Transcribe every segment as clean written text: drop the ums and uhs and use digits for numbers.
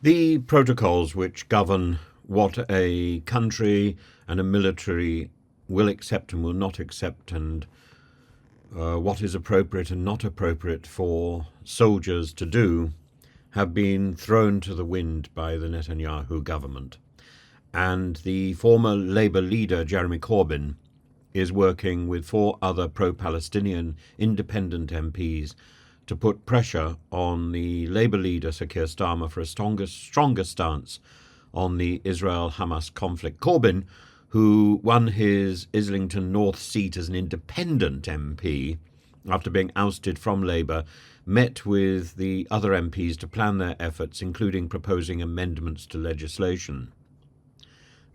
The protocols which govern what a country and a military will accept and will not accept, and what is appropriate and not appropriate for soldiers to do, have been thrown to the wind by the Netanyahu government. And the former Labour leader, Jeremy Corbyn, is working with 4 other pro-Palestinian independent MPs to put pressure on the Labour leader, Sir Keir Starmer, for a stronger stance on the Israel-Hamas conflict. Corbyn, who won his Islington North seat as an independent MP after being ousted from Labour, met with the other MPs to plan their efforts, including proposing amendments to legislation.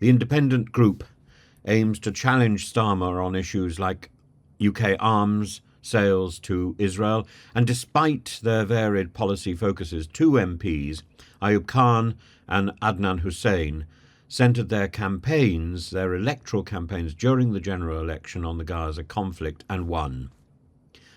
The independent group aims to challenge Starmer on issues like UK arms sales to Israel, and despite their varied policy focuses, 2 MPs, Ayub Khan and Adnan Hussein, centred their electoral campaigns during the general election on the Gaza conflict and won.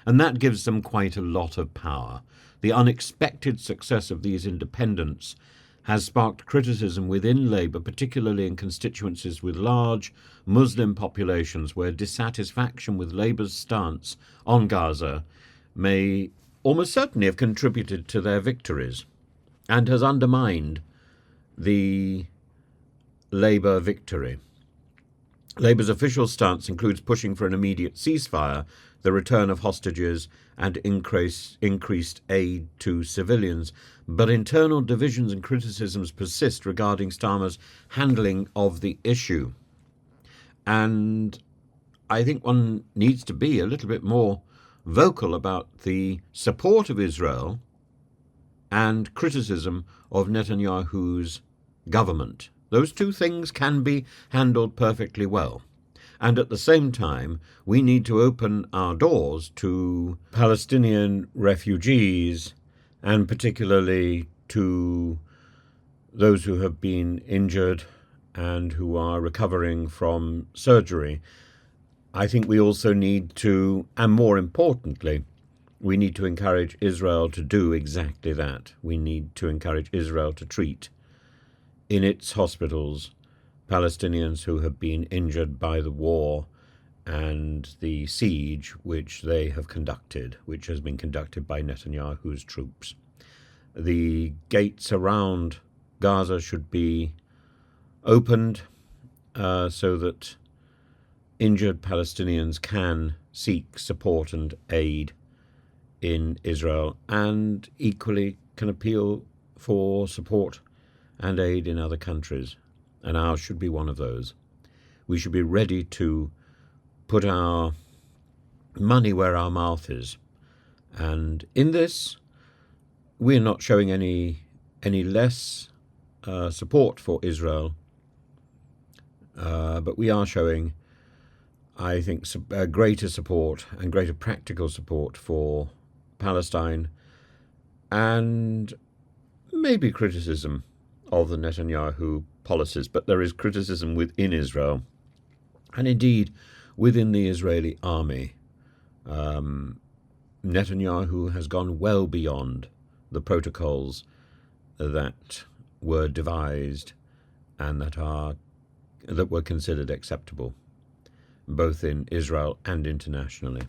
And that gives them quite a lot of power. The unexpected success of these independents has sparked criticism within Labour, particularly in constituencies with large Muslim populations where dissatisfaction with Labour's stance on Gaza may almost certainly have contributed to their victories and has undermined the Labour victory. Labour's official stance includes pushing for an immediate ceasefire, the return of hostages, and increased aid to civilians. But internal divisions and criticisms persist regarding Starmer's handling of the issue. And I think one needs to be a little bit more vocal about the support of Israel and criticism of Netanyahu's government. Those 2 things can be handled perfectly well. And at the same time, we need to open our doors to Palestinian refugees, and particularly to those who have been injured and who are recovering from surgery. I think we also need to, and more importantly, we need to encourage Israel to do exactly that. We need to encourage Israel to treat in its hospitals Palestinians who have been injured by the war and the siege which they have conducted, which has been conducted by Netanyahu's troops. The gates around Gaza should be opened so that injured Palestinians can seek support and aid in Israel, and equally can appeal for support and aid in other countries. And ours should be one of those. We should be ready to put our money where our mouth is. And in this, we're not showing any less support for Israel, but we are showing, I think, greater support and greater practical support for Palestine, and maybe criticism of the Netanyahu policies. But there is criticism within Israel, and indeed within the Israeli army. Netanyahu has gone well beyond the protocols that were devised and that were considered acceptable, both in Israel and internationally.